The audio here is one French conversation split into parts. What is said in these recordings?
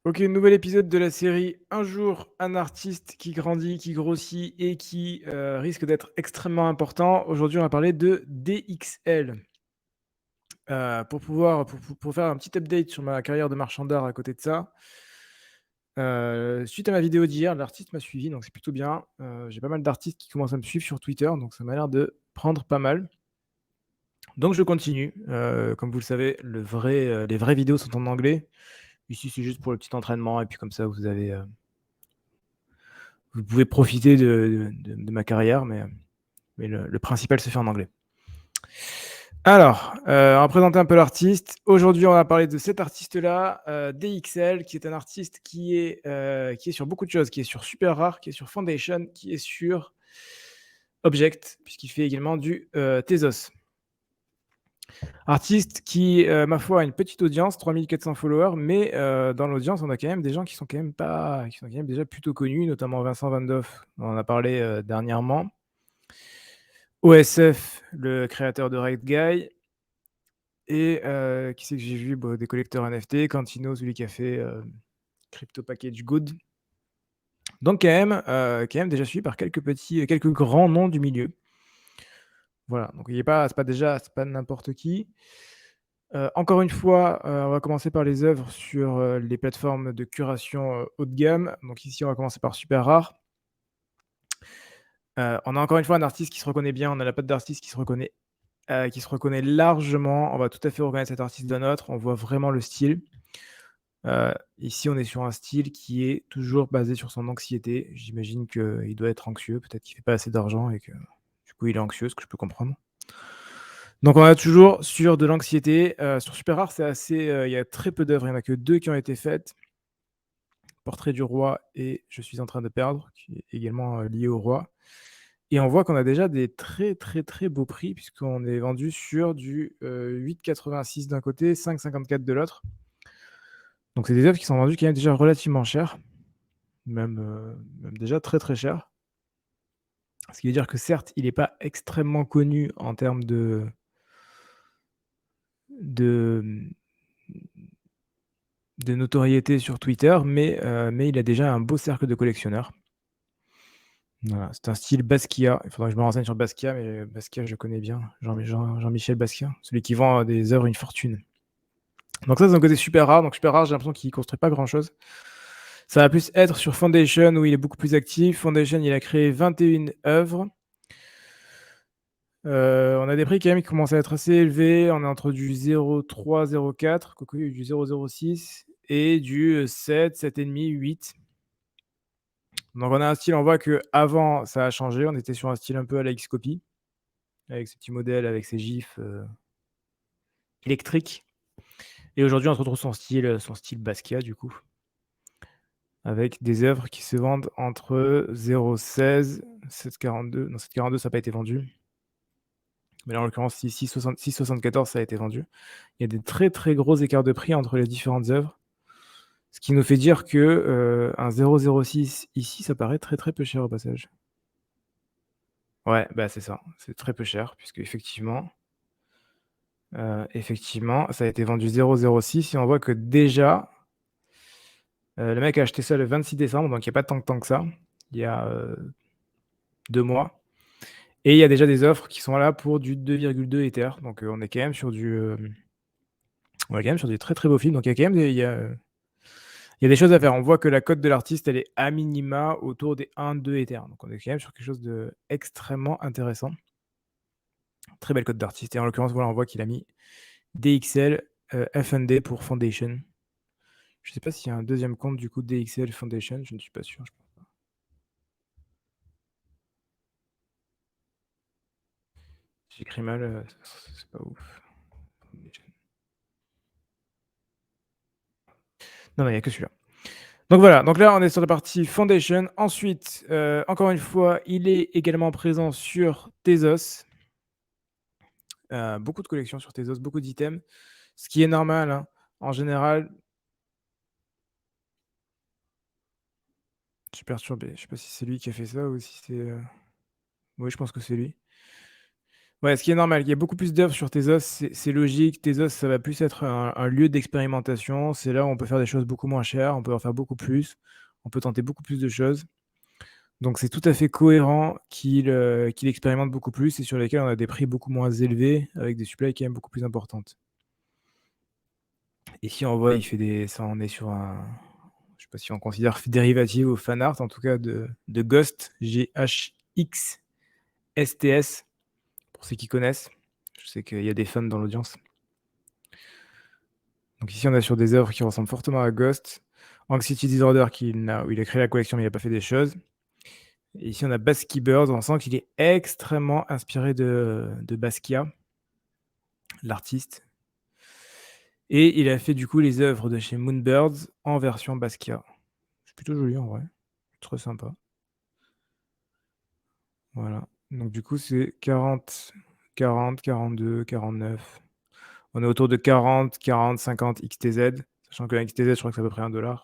Ok, nouvel épisode de la série Un jour, un artiste qui grandit, qui grossit et qui risque d'être extrêmement important. Aujourd'hui, on va parler de DXL. Pour faire un petit update sur ma carrière de marchand d'art à côté de ça, suite à ma vidéo d'hier, l'artiste m'a suivi, donc c'est plutôt bien. J'ai pas mal d'artistes qui commencent à me suivre sur Twitter, donc ça m'a l'air de prendre pas mal. Donc je continue. Comme vous le savez, les vraies vidéos sont en anglais. Ici, c'est juste pour le petit entraînement, et puis comme ça, vous pouvez profiter de ma carrière, mais le principal se fait en anglais. Alors, on va présenter un peu l'artiste. Aujourd'hui, on va parler de cet artiste-là, DXL, qui est un artiste qui est sur beaucoup de choses, qui est sur Super Rare, qui est sur Foundation, qui est sur Object, puisqu'il fait également du Tezos. Artiste qui, ma foi, a une petite audience, 3400 followers, mais dans l'audience, on a quand même des gens qui sont quand même déjà plutôt connus, notamment Vincent Van Doff, on en a parlé dernièrement. OSF, le créateur de Right Guy, et qui c'est que j'ai vu? Bah, des collecteurs NFT, Cantino, celui qui a fait Crypto Package Good. Donc quand même déjà suivi par quelques grands noms du milieu. Voilà, donc c'est pas n'importe qui. Encore une fois, on va commencer par les œuvres sur, les plateformes de curation, haut de gamme. Donc ici, on va commencer par Super Rare. On a encore une fois un artiste qui se reconnaît bien, on a la patte d'artiste qui se reconnaît largement. On va tout à fait reconnaître cet artiste d'un autre, on voit vraiment le style. Ici, on est sur un style qui est toujours basé sur son anxiété. J'imagine qu'il doit être anxieux, peut-être qu'il fait pas assez d'argent et que, du coup, il est anxieux, ce que je peux comprendre. Donc on a toujours sur de l'anxiété. Sur Super Rare, il y a très peu d'œuvres, il y en a que 2 qui ont été faites. Portrait du roi et Je suis en train de perdre, qui est également, lié au roi. Et on voit qu'on a déjà des très, très, très beaux prix puisqu'on est vendu sur du, 8,86 d'un côté, 5,54 de l'autre. Donc c'est des œuvres qui sont vendues quand même déjà relativement cher, même déjà très, très cher. Ce qui veut dire que certes, il est pas extrêmement connu en termes de, mmh, de notoriété sur Twitter, mais il a déjà un beau cercle de collectionneurs. Voilà, c'est un style Basquiat. Il faudrait que je me renseigne sur Basquiat, mais Basquiat, je connais bien. Jean-Michel Basquiat, celui qui vend, des œuvres une fortune. Donc ça, c'est un côté super rare. Donc super rare, j'ai l'impression qu'il construit pas grand-chose. Ça va plus être sur Foundation où il est beaucoup plus actif. Foundation, il a créé 21 œuvres. On a des prix quand même qui commencent à être assez élevés. On est entre du 0,3-0,4, quoique du 0,06 et du 7, 7,5, 8. Donc on a un style, on voit qu'avant ça a changé. On était sur un style un peu à la Xcopy, avec ces petits modèles, avec ces gifs, électriques. Et aujourd'hui, on se retrouve son style Basquiat du coup, avec des œuvres qui se vendent entre 0,16, 7,42. Non, 7,42 ça a pas été vendu. Mais là, en l'occurrence, 6,74 ça a été vendu. Il y a des très, très gros écarts de prix entre les différentes œuvres. Ce qui nous fait dire que, un 0,06 ici, ça paraît très, très peu cher au passage. Ouais, bah, c'est ça, c'est très peu cher puisque effectivement, ça a été vendu 0,06 et on voit que déjà, le mec a acheté ça le 26 décembre, donc il y a pas tant de temps que ça. Il y a, 2 mois et il y a déjà des offres qui sont là pour du 2,2 Ether, donc on est quand même sur on est quand même sur des très, très beaux films, donc il y a quand même il y a des choses à faire. On voit que la cote de l'artiste, elle est à minima autour des 1-2 Ether, donc on est quand même sur quelque chose d'extrêmement intéressant. Très belle cote d'artiste et en l'occurrence, voilà, on voit qu'il a mis DXL, FND pour Foundation. Je sais pas s'il y a un deuxième compte du coup DXL Foundation, je ne suis pas sûr, je pense pas. J'écris mal, c'est pas ouf. Foundation. Non, non, il y a que celui-là. Donc voilà, donc là on est sur la partie Foundation. Ensuite, encore une fois, il est également présent sur Tezos. Beaucoup de collections sur Tezos, beaucoup d'items, ce qui est normal, hein. En général, je suis perturbé. Je sais pas si c'est lui qui a fait ça ou si c'est, oui, je pense que c'est lui. Ouais, ce qui est normal, il y a beaucoup plus d'œuvres sur Tezos, c'est logique. Tezos, ça va plus être un lieu d'expérimentation. C'est là où on peut faire des choses beaucoup moins chères, on peut en faire beaucoup plus, on peut tenter beaucoup plus de choses. Donc c'est tout à fait cohérent qu'il expérimente beaucoup plus et sur lesquels on a des prix beaucoup moins élevés avec des supplies quand même beaucoup plus importantes. Ici, on voit, il fait des ça on est sur un je sais pas si on considère dérivative ou fan art, en tout cas de Ghost, GHXSTS, pour ceux qui connaissent. Je sais qu'il y a des fans dans l'audience. Donc ici, on est sur des œuvres qui ressemblent fortement à Ghost. Anxiety Disorder, où il a créé la collection, mais il n'a pas fait des choses. Et ici, on a Basky Bird. On sent qu'il est extrêmement inspiré de Basquiat, l'artiste. Et il a fait du coup les œuvres de chez Moonbirds en version Basquiat. C'est plutôt joli en vrai. Très sympa. Voilà. Donc du coup, c'est 40, 40, 42, 49. On est autour de 40, 40, 50 XTZ. Sachant que la XTZ, je crois que c'est à peu près $1.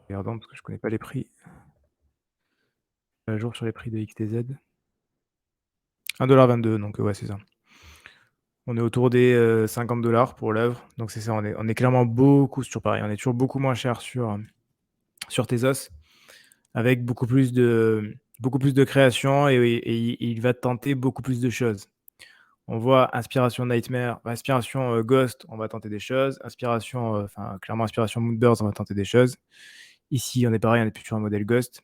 Regardons parce que je connais pas les prix. À jour sur les prix de XTZ. 1,22 $, donc ouais, c'est ça. On est autour des 50 $ pour l'œuvre. Donc c'est ça, on est clairement beaucoup sur pareil. On est toujours beaucoup moins cher sur Tezos, avec beaucoup plus de création et il va tenter beaucoup plus de choses. On voit inspiration Nightmare, inspiration Ghost, on va tenter des choses. Inspiration, enfin clairement inspiration Moonbirds, on va tenter des choses. Ici, on est pareil, on est plus sur un modèle Ghost.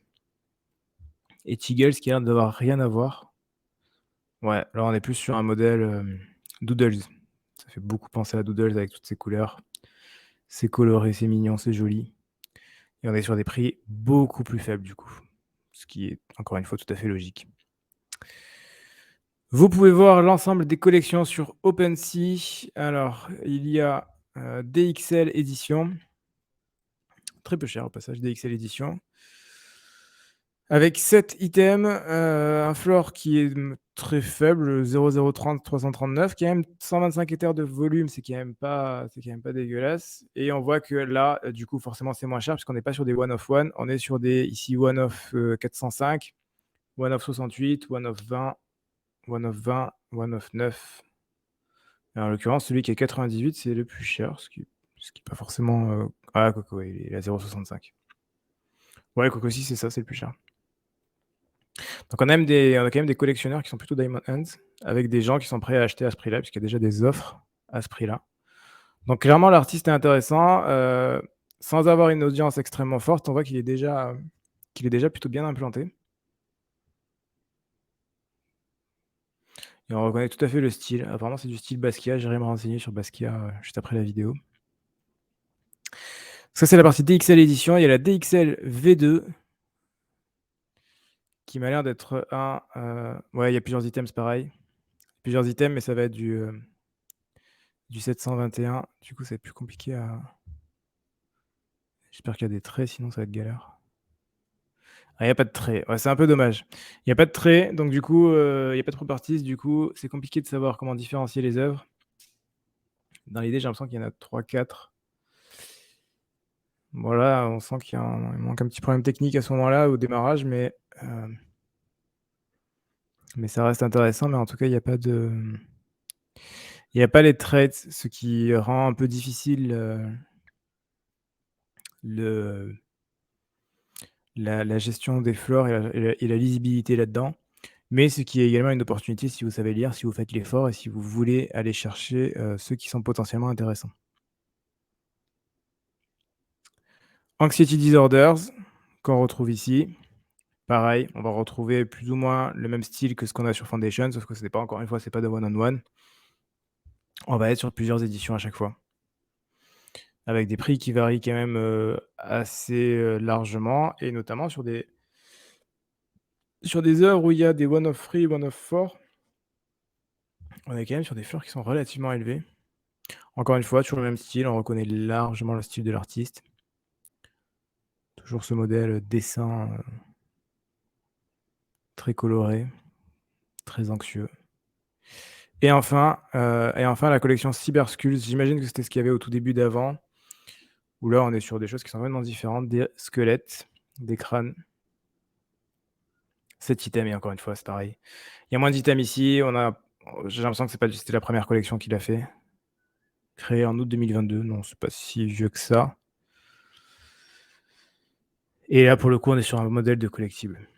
Et Teagles qui a l'air d'avoir rien à voir. Ouais, là on est plus sur un modèle Doodles. Ça fait beaucoup penser à Doodles avec toutes ces couleurs. C'est coloré, c'est mignon, c'est joli. Et on est sur des prix beaucoup plus faibles du coup. Ce qui est encore une fois tout à fait logique. Vous pouvez voir l'ensemble des collections sur OpenSea. Alors, il y a DXL Édition. Très peu cher au passage, DXL Édition. Avec 7 items, un floor qui est très faible, 0030 339, quand même 125 éthers de volume, c'est quand même pas dégueulasse. Et on voit que là, du coup, forcément, c'est moins cher puisqu'on n'est pas sur des one of one, on est sur des ici one of 405, one of 68, one of 20, one of 20, one of 9. Et en l'occurrence, celui qui est 98, c'est le plus cher, ce qui est pas forcément. Ah, Coco, ouais, il est à 0,65. Ouais, Coco aussi, c'est ça, c'est le plus cher. Donc on a quand même des collectionneurs qui sont plutôt Diamond Hands, avec des gens qui sont prêts à acheter à ce prix-là, puisqu'il y a déjà des offres à ce prix-là. Donc clairement, l'artiste est intéressant. Sans avoir une audience extrêmement forte, on voit qu'il est déjà plutôt bien implanté. Et on reconnaît tout à fait le style. Apparemment, c'est du style Basquiat. J'irai me renseigner sur Basquiat juste après la vidéo. Ça, c'est la partie DXL édition. Il y a la DXL V2 qui m'a l'air d'être ouais, il y a plusieurs items, c'est pareil. Plusieurs items, mais ça va être du 721. Du coup, ça va être plus compliqué à. J'espère qu'il y a des traits, sinon ça va être galère. Ah, il n'y a pas de traits. Ouais, c'est un peu dommage. Il n'y a pas de traits, donc du coup, il n'y a pas de properties. Du coup, c'est compliqué de savoir comment différencier les œuvres. Dans l'idée, j'ai l'impression qu'il y en a 3-4. Voilà, on sent qu'il manque un petit problème technique à ce moment-là, au démarrage, mais ça reste intéressant. Mais en tout cas, il n'y a pas les traits, ce qui rend un peu difficile la gestion des flores et la lisibilité là-dedans. Mais ce qui est également une opportunité si vous savez lire, si vous faites l'effort et si vous voulez aller chercher ceux qui sont potentiellement intéressants. Anxiety Disorders, qu'on retrouve ici. Pareil, on va retrouver plus ou moins le même style que ce qu'on a sur Foundation, sauf que ce n'est pas, encore une fois, c'est pas de one-on-one. On va être sur plusieurs éditions à chaque fois, avec des prix qui varient quand même assez largement, et notamment sur des œuvres où il y a des one-of 3, one-of 4. On est quand même sur des fleurs qui sont relativement élevées. Encore une fois, toujours le même style, on reconnaît largement le style de l'artiste. Toujours ce modèle dessin très coloré, très anxieux. Et enfin, la collection Cyberskulls. J'imagine que c'était ce qu'il y avait au tout début d'avant, où là, on est sur des choses qui sont vraiment différentes, des squelettes, des crânes. 7 items et encore une fois, c'est pareil. Il y a moins d'items ici, j'ai l'impression que c'était la première collection qu'il a fait. Créée en août 2022, non, c'est pas si vieux que ça. Et là, pour le coup, on est sur un modèle de collectible.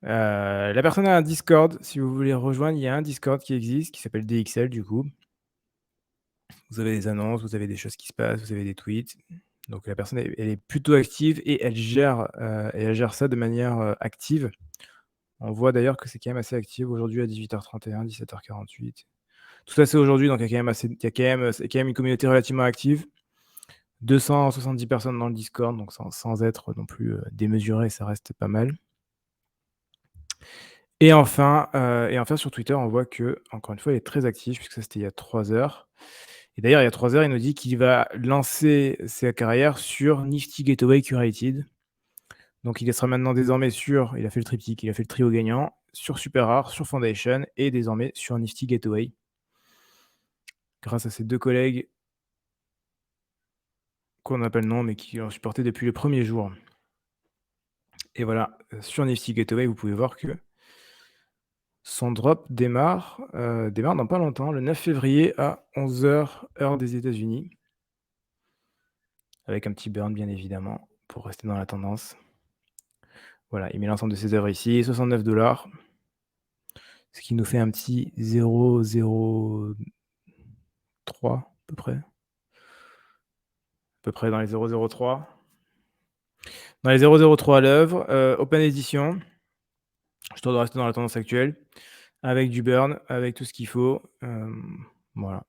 La personne a un Discord, si vous voulez rejoindre, il y a un Discord qui existe, qui s'appelle DXL du coup. Vous avez des annonces, vous avez des choses qui se passent, vous avez des tweets. Donc la personne, elle est plutôt active et elle gère ça de manière, active. On voit d'ailleurs que c'est quand même assez actif aujourd'hui à 18h31, 17h48. Tout ça, c'est aujourd'hui, donc c'est quand même une communauté relativement active. 270 personnes dans le Discord, donc sans être non plus, démesuré, ça reste pas mal. Et enfin sur Twitter, on voit qu'encore une fois, il est très actif puisque ça, c'était il y a 3 heures. Et d'ailleurs, il y a 3 heures, il nous dit qu'il va lancer sa carrière sur Nifty Gateway Curated. Donc il sera maintenant désormais il a fait le triptyque, il a fait le trio gagnant, sur Super Rare, sur Foundation et désormais sur Nifty Gateway. Grâce à ses 2 collègues qu'on n'a pas le nom, mais qui l'ont supporté depuis le premier jour. Et voilà, sur Nifty Gateway, vous pouvez voir que son drop démarre dans pas longtemps, le 9 février à 11h, heure des États-Unis. Avec un petit burn, bien évidemment, pour rester dans la tendance. Voilà, il met l'ensemble de ses œuvres ici, $69, ce qui nous fait un petit 0,03 à peu près. À peu près dans les 0,03. Dans les 0,03 à l'œuvre, Open Edition, histoire de rester dans la tendance actuelle, avec du burn, avec tout ce qu'il faut. Voilà.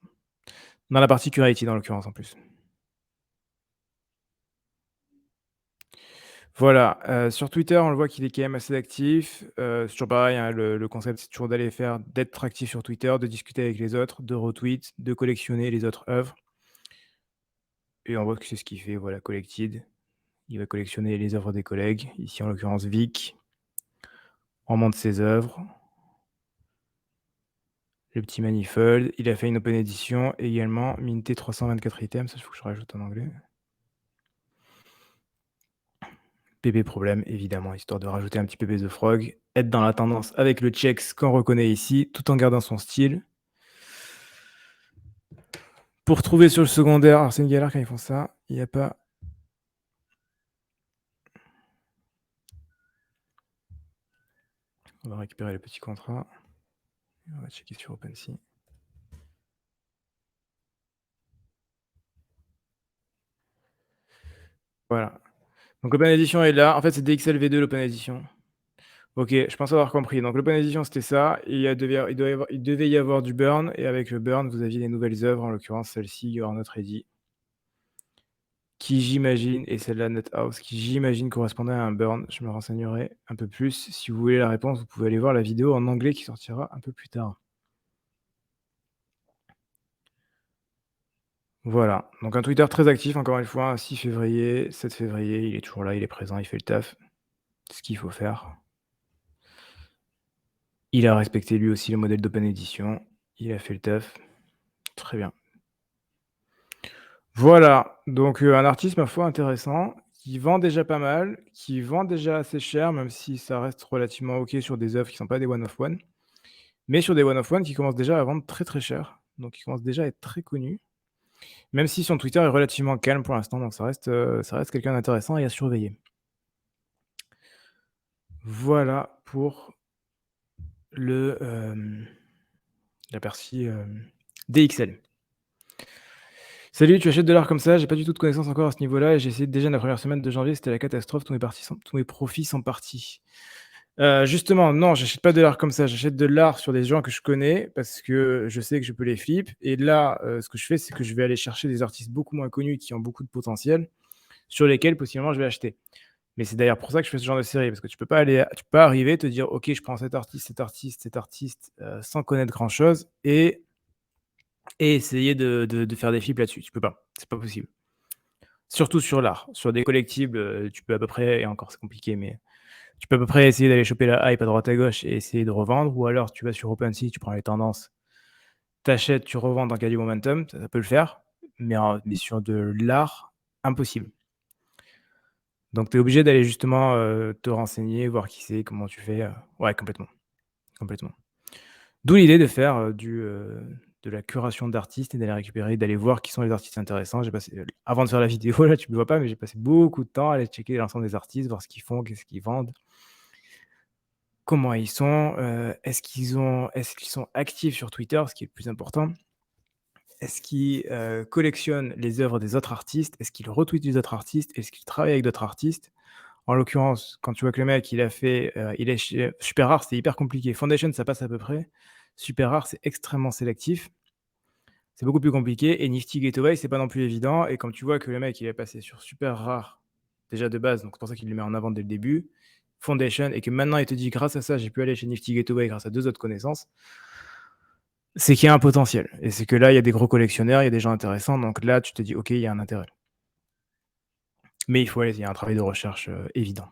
Dans la partie Curated, en l'occurrence, en plus. Voilà, sur Twitter, on le voit qu'il est quand même assez actif. C'est toujours pareil, hein, le concept, c'est toujours d'être actif sur Twitter, de discuter avec les autres, de retweet, de collectionner les autres œuvres. Et on voit que c'est ce qu'il fait, voilà, Collected. Il va collectionner les œuvres des collègues, ici en l'occurrence Vic, en montre ses œuvres. Le petit Manifold, il a fait une open edition également, minté 324 items, ça il faut que je rajoute en anglais. PP problème, évidemment, histoire de rajouter un petit PP The Frog, être dans la tendance avec le checks qu'on reconnaît ici, tout en gardant son style. Pour trouver sur le secondaire, alors c'est une galère quand ils font ça, il n'y a pas... On va récupérer le petit contrat. On va checker sur OpenSea. Voilà. Donc l'Open Edition est là. En fait, c'est DXL V2 l'Open Edition. Ok, je pense avoir compris. Donc l'Open Edition, c'était ça. Et il devait y avoir du burn. Et avec le burn, vous aviez les nouvelles œuvres, en l'occurrence celle-ci, You Are Not Ready, qui j'imagine, et celle-là, Nut House, qui j'imagine correspondait à un burn. Je me renseignerai un peu plus. Si vous voulez la réponse, vous pouvez aller voir la vidéo en anglais qui sortira un peu plus tard. Voilà, donc un Twitter très actif, encore une fois, 6 février, 7 février, il est toujours là, il est présent, il fait le taf. Ce qu'il faut faire. Il a respecté lui aussi le modèle d'Open Edition. Il a fait le taf. Très bien. Voilà, donc un artiste, ma foi, intéressant, qui vend déjà pas mal, qui vend déjà assez cher, même si ça reste relativement OK sur des œuvres qui ne sont pas des one of one. Mais sur des one of one qui commencent déjà à vendre très, très cher. Donc qui commencent déjà à être très connus. Même si son Twitter est relativement calme pour l'instant, donc ça reste quelqu'un d'intéressant et à surveiller. Voilà pour la partie, DXL. Salut, tu achètes de l'art comme ça? J'ai pas du tout de connaissances encore à ce niveau-là et j'ai essayé déjà la première semaine de janvier, c'était la catastrophe, tous mes profits sont partis. Justement, non, j'achète pas de l'art comme ça, j'achète de l'art sur des gens que je connais parce que je sais que je peux les flip et là, ce que je fais, c'est que je vais aller chercher des artistes beaucoup moins connus qui ont beaucoup de potentiel, sur lesquels possiblement je vais acheter. Mais c'est d'ailleurs pour ça que je fais ce genre de série, parce que tu peux pas arriver, te dire: «OK, je prends cet artiste, sans connaître grand chose et essayer de faire des flips là-dessus». Tu peux pas, c'est pas possible. Surtout sur l'art. Sur des collectibles, tu peux à peu près et encore c'est compliqué, mais tu peux à peu près essayer d'aller choper la hype à droite à gauche et essayer de revendre ou alors tu vas sur OpenSea, tu prends les tendances, t'achètes, tu revends dans cas du momentum, ça peut le faire, mais sur de l'art, impossible. Donc tu es obligé d'aller justement, te renseigner, voir qui c'est, comment tu fais, ouais, complètement, complètement. D'où l'idée de faire, de la curation d'artistes et d'aller récupérer, d'aller voir qui sont les artistes intéressants. J'ai passé, avant de faire la vidéo là, tu me vois pas, mais j'ai passé beaucoup de temps à aller checker l'ensemble des artistes, voir ce qu'ils font, qu'est-ce qu'ils vendent, comment ils sont, est-ce qu'ils sont actifs sur Twitter, ce qui est le plus important? Est-ce qu'ils, collectionnent les œuvres des autres artistes? Est-ce qu'ils retweetent les autres artistes? Est-ce qu'ils travaillent avec d'autres artistes? En l'occurrence, quand tu vois que le mec, il a fait, il est chez Super Rare, c'est hyper compliqué. Foundation, ça passe à peu près. Super Rare, c'est extrêmement sélectif. C'est beaucoup plus compliqué et Nifty Gateway, c'est pas non plus évident et quand tu vois que le mec, il est passé sur Super Rare, déjà de base, donc c'est pour ça qu'il le met en avant dès le début, Foundation et que maintenant il te dit: «Grâce à ça, j'ai pu aller chez Nifty Gateway grâce à 2 autres connaissances», c'est qu'il y a un potentiel et c'est que là, il y a des gros collectionneurs, il y a des gens intéressants, donc là, tu te dis: «OK, il y a un intérêt». Mais il faut aller il y a un travail de recherche, évident.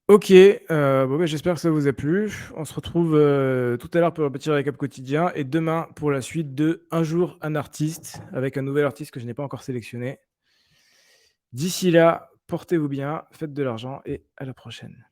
OK, bon, bah, j'espère que ça vous a plu. On se retrouve, tout à l'heure pour un petit récap quotidien et demain pour la suite de Un jour un artiste, avec un nouvel artiste que je n'ai pas encore sélectionné. D'ici là, portez-vous bien, faites de l'argent et à la prochaine.